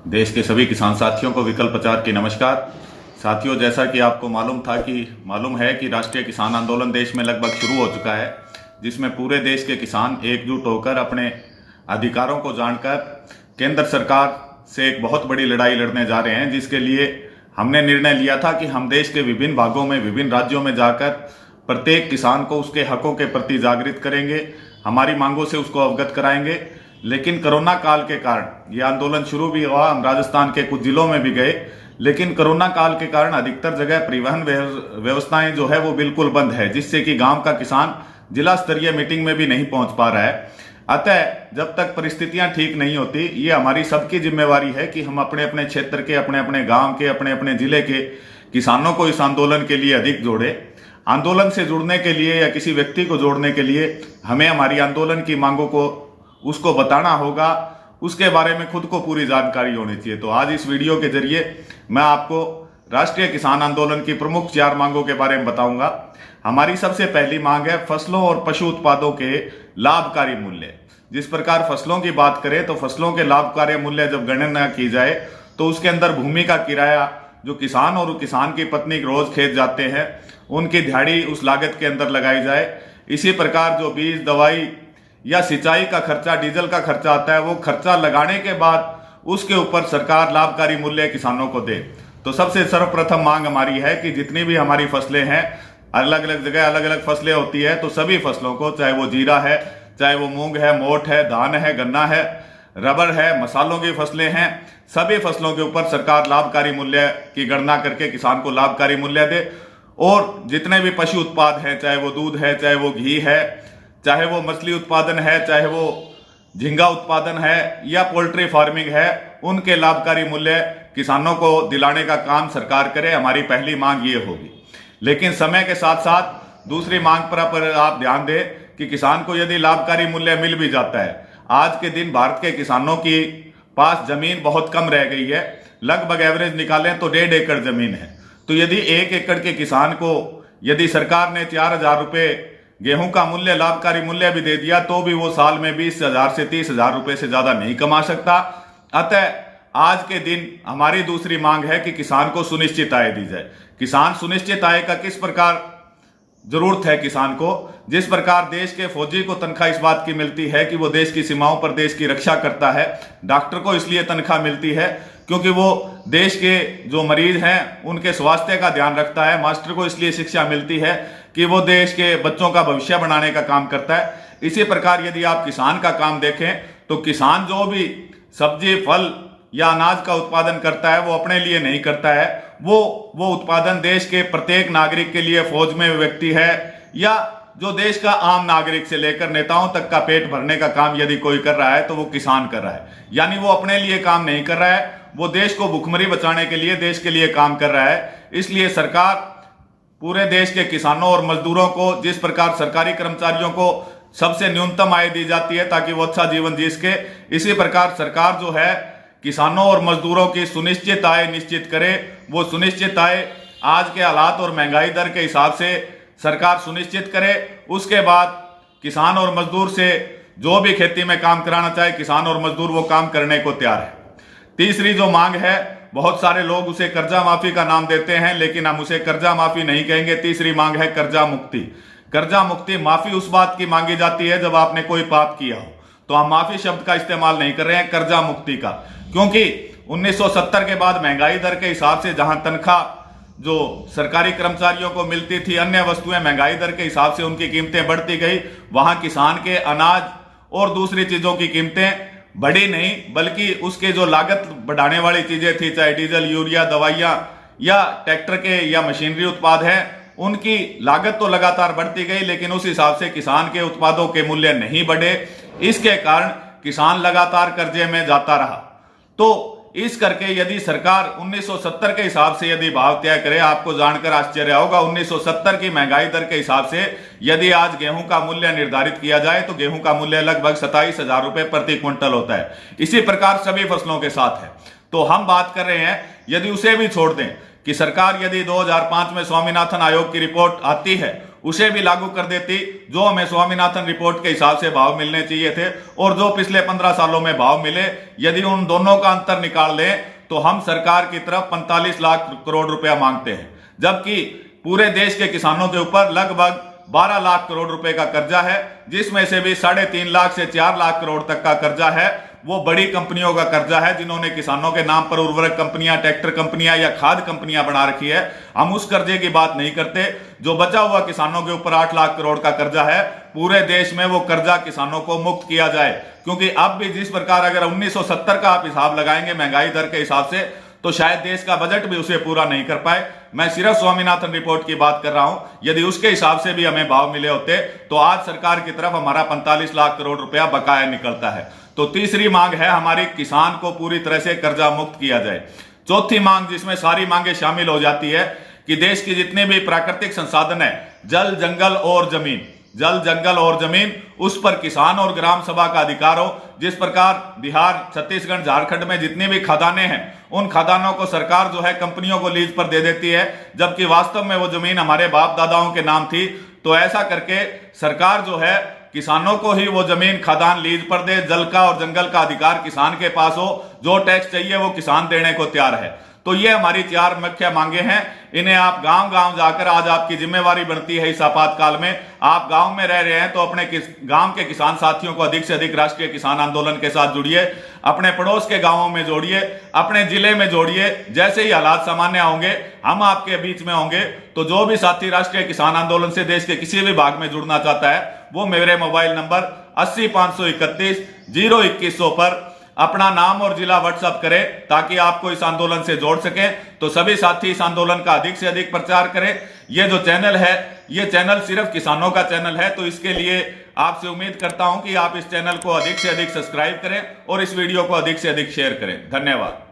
देश के सभी किसान साथियों को विकल्प प्रचार की नमस्कार। साथियों, जैसा कि आपको मालूम है कि राष्ट्रीय किसान आंदोलन देश में लगभग शुरू हो चुका है, जिसमें पूरे देश के किसान एकजुट होकर अपने अधिकारों को जानकर केंद्र सरकार से एक बहुत बड़ी लड़ाई लड़ने जा रहे हैं। जिसके लिए हमने निर्णय लिया था कि हम देश के विभिन्न भागों में, विभिन्न राज्यों में जाकर प्रत्येक किसान को उसके हकों के प्रति जागृत करेंगे, हमारी मांगों से उसको अवगत कराएंगे। लेकिन कोरोना काल के कारण ये आंदोलन शुरू भी हुआ, हम राजस्थान के कुछ जिलों में भी गए, लेकिन कोरोना काल के कारण अधिकतर जगह परिवहन व्यवस्थाएं जो है वो बिल्कुल बंद है, जिससे कि गांव का किसान जिला स्तरीय मीटिंग में भी नहीं पहुंच पा रहा है। अतः जब तक परिस्थितियां ठीक नहीं होती, ये हमारी सबकी जिम्मेवारी है कि हम अपने अपने क्षेत्र के, अपने अपने गांव के, अपने अपने जिले के किसानों को इस आंदोलन के लिए अधिक जोड़े। आंदोलन से जुड़ने के लिए या किसी व्यक्ति को जोड़ने के लिए हमें हमारी आंदोलन की मांगों को उसको बताना होगा, उसके बारे में खुद को पूरी जानकारी होनी चाहिए। तो आज इस वीडियो के जरिए मैं आपको राष्ट्रीय किसान आंदोलन की प्रमुख 4 मांगों के बारे में बताऊंगा। हमारी सबसे पहली मांग है फसलों और पशु उत्पादों के लाभकारी मूल्य। जिस प्रकार फसलों की बात करें तो फसलों के लाभकारी मूल्य जब गणना की जाए तो उसके अंदर भूमि का किराया, जो किसान और किसान की पत्नी रोज खेत जाते हैं, उनकी दिहाड़ी उस लागत के अंदर लगाई जाए। इसी प्रकार जो बीज, दवाई या सिंचाई का खर्चा, डीजल का खर्चा आता है, वो खर्चा लगाने के बाद उसके ऊपर सरकार लाभकारी मूल्य किसानों को दे। तो सबसे सर्वप्रथम मांग हमारी है कि जितनी भी हमारी फसलें हैं, अलग अलग जगह अलग अलग फसलें होती है, तो सभी फसलों को, चाहे वो जीरा है, चाहे वो मूंग है, मोठ है, धान है, गन्ना है, रबर है, मसालों की फसलें हैं, सभी फसलों के ऊपर सरकार लाभकारी मूल्य की गणना करके किसान को लाभकारी मूल्य दे। और जितने भी पशु उत्पाद हैं, चाहे वो दूध है, चाहे वो घी है, चाहे वो मछली उत्पादन है, चाहे वो झींगा उत्पादन है या पोल्ट्री फार्मिंग है, उनके लाभकारी मूल्य किसानों को दिलाने का काम सरकार करे। हमारी पहली मांग ये होगी। लेकिन समय के साथ साथ दूसरी मांग पर आप ध्यान दें कि किसान को यदि लाभकारी मूल्य मिल भी जाता है, आज के दिन भारत के किसानों की पास जमीन बहुत कम रह गई है। लगभग एवरेज निकालें तो 1.5 एकड़ जमीन है। तो यदि 1 एकड़ के किसान को यदि सरकार ने 4,000 रुपये गेहूं का मूल्य, लाभकारी मूल्य भी दे दिया, तो भी वो साल में 20,000 से 30,000 रुपए से ज्यादा नहीं कमा सकता। अतः आज के दिन हमारी दूसरी मांग है कि किसान को सुनिश्चित आय दी जाए। किसान सुनिश्चित आय का किस प्रकार जरूरत है किसान को? जिस प्रकार देश के फौजी को तनख्वाह इस बात की मिलती है कि वो देश की सीमाओं पर देश की रक्षा करता है, डॉक्टर को इसलिए तनख्वाह मिलती है क्योंकि वो देश के जो मरीज हैं उनके स्वास्थ्य का ध्यान रखता है, मास्टर को इसलिए शिक्षा मिलती है कि वो देश के बच्चों का भविष्य बनाने का काम करता है। इसी प्रकार यदि आप किसान का काम देखें तो किसान जो भी सब्जी, फल या अनाज का उत्पादन करता है वो अपने लिए नहीं करता है, वो उत्पादन देश के प्रत्येक नागरिक के लिए, फौज में व्यक्ति है या जो देश का आम नागरिक से लेकर नेताओं तक का पेट भरने का काम यदि कोई कर रहा है तो वो किसान कर रहा है। यानी वो अपने लिए काम नहीं कर रहा है, वो देश को भुखमरी बचाने के लिए, देश के लिए काम कर रहा है। इसलिए सरकार पूरे देश के किसानों और मजदूरों को, जिस प्रकार सरकारी कर्मचारियों को सबसे न्यूनतम आय दी जाती है ताकि वो अच्छा जीवन जी सके, इसी प्रकार सरकार जो है किसानों और मजदूरों की सुनिश्चित आय निश्चित करे। वो सुनिश्चित आय आज के हालात और महंगाई दर के हिसाब से सरकार सुनिश्चित करे। उसके बाद किसान और मजदूर से जो भी खेती में काम कराना चाहे, किसान और मजदूर वो काम करने को तैयार है। तीसरी जो मांग है, बहुत सारे लोग उसे कर्जा माफी का नाम देते हैं, लेकिन हम उसे कर्जा माफी नहीं कहेंगे। तीसरी मांग है कर्जा मुक्ति। कर्जा मुक्ति, माफी उस बात की मांगी जाती है जब आपने कोई पाप किया हो, तो हम माफी शब्द का इस्तेमाल नहीं कर रहे हैं, कर्जा मुक्ति का। क्योंकि 1970 के बाद महंगाई दर के हिसाब से जहां तनख्वाह जो सरकारी कर्मचारियों को मिलती थी, अन्य वस्तुएं महंगाई दर के हिसाब से उनकी कीमतें बढ़ती गई, वहां किसान के अनाज और दूसरी चीजों की कीमतें बढ़ी नहीं, बल्कि उसके जो लागत बढ़ाने वाली चीजें थी, चाहे डीजल, यूरिया, दवाइयां या ट्रैक्टर के या मशीनरी उत्पाद हैं, उनकी लागत तो लगातार बढ़ती गई, लेकिन उस हिसाब से किसान के उत्पादों के मूल्य नहीं बढ़े। इसके कारण किसान लगातार कर्जे में जाता रहा। तो इस करके यदि सरकार 1970 के हिसाब से यदि भाव तय करे, आपको जानकर आश्चर्य होगा, 1970 की महंगाई दर के हिसाब से यदि आज गेहूं का मूल्य निर्धारित किया जाए तो गेहूं का मूल्य लगभग 27,000 रुपए प्रति क्विंटल होता है। इसी प्रकार सभी फसलों के साथ है। तो हम बात कर रहे हैं, यदि उसे भी छोड़ दें कि सरकार यदि 2005 में स्वामीनाथन आयोग की रिपोर्ट आती है उसे भी लागू कर देती, जो हमें स्वामीनाथन रिपोर्ट के हिसाब से भाव मिलने चाहिए थे और जो पिछले 15 सालों में भाव मिले, यदि उन दोनों का अंतर निकाल लें तो हम सरकार की तरफ 45 लाख करोड़ रुपया मांगते हैं, जबकि पूरे देश के किसानों के ऊपर लगभग 12 लाख करोड़ रुपए का कर्जा है, जिसमें से भी 3.5 लाख से 4 लाख करोड़ तक का कर्जा है वो बड़ी कंपनियों का कर्जा है, जिन्होंने किसानों के नाम पर उर्वरक कंपनियां, ट्रैक्टर कंपनियां या खाद कंपनियां बना रखी है। हम उस कर्जे की बात नहीं करते। जो बचा हुआ किसानों के ऊपर 8 लाख करोड़ का कर्जा है, पूरे देश में वो कर्जा किसानों को मुक्त किया जाए, क्योंकि अब भी जिस प्रकार अगर 1970 का आप हिसाब लगाएंगे महंगाई दर के हिसाब से, तो शायद देश का बजट भी उसे पूरा नहीं कर पाए। मैं सिर्फ स्वामीनाथन रिपोर्ट की बात कर रहा हूं। यदि उसके हिसाब से भी हमें भाव मिले होते तो आज सरकार की तरफ हमारा 45 लाख करोड़ रुपया बकाया निकलता है। तो तीसरी मांग है हमारी, किसान को पूरी तरह से कर्जा मुक्त किया जाए। चौथी मांग, जिसमें सारी मांगे शामिल हो जाती है, कि देश की जितने भी प्राकृतिक संसाधन है, जल जंगल और जमीन, उस पर किसान और ग्राम सभा का अधिकार हो। जिस प्रकार बिहार, छत्तीसगढ़, झारखंड में जितनी भी खदानें हैं, उन खदानों को सरकार जो है कंपनियों को लीज पर दे देती है, जबकि वास्तव में वो जमीन हमारे बाप दादाओं के नाम थी। तो ऐसा करके सरकार जो है किसानों को ही वो जमीन खदान लीज पर दे, जल का और जंगल का अधिकार किसान के पास हो, जो टैक्स चाहिए वो किसान देने को तैयार है। तो ये हमारी 4 मुख्य मांगे हैं। इन्हें आप गांव गांव जाकर, आज आपकी जिम्मेवारी बनती है इस आपातकाल में, आप गांव में रह रहे हैं तो अपने गांव के किसान साथियों को अधिक से अधिक राष्ट्रीय किसान आंदोलन के साथ जुड़िए, अपने पड़ोस के गांवों में जोड़िए, अपने जिले में जोड़िए। जैसे ही हालात सामान्य होंगे हम आपके बीच में होंगे। तो जो भी साथी राष्ट्रीय किसान आंदोलन से देश के किसी भी भाग में जुड़ना चाहता है, वो मेरे मोबाइल नंबर 80-531-02100 पर अपना नाम और जिला व्हाट्सएप करें, ताकि आपको इस आंदोलन से जोड़ सकें। तो सभी साथी इस आंदोलन का अधिक से अधिक प्रचार करें। ये जो चैनल है, ये चैनल सिर्फ किसानों का चैनल है, तो इसके लिए आपसे उम्मीद करता हूं कि आप इस चैनल को अधिक से अधिक सब्सक्राइब करें और इस वीडियो को अधिक से अधिक शेयर करें। धन्यवाद।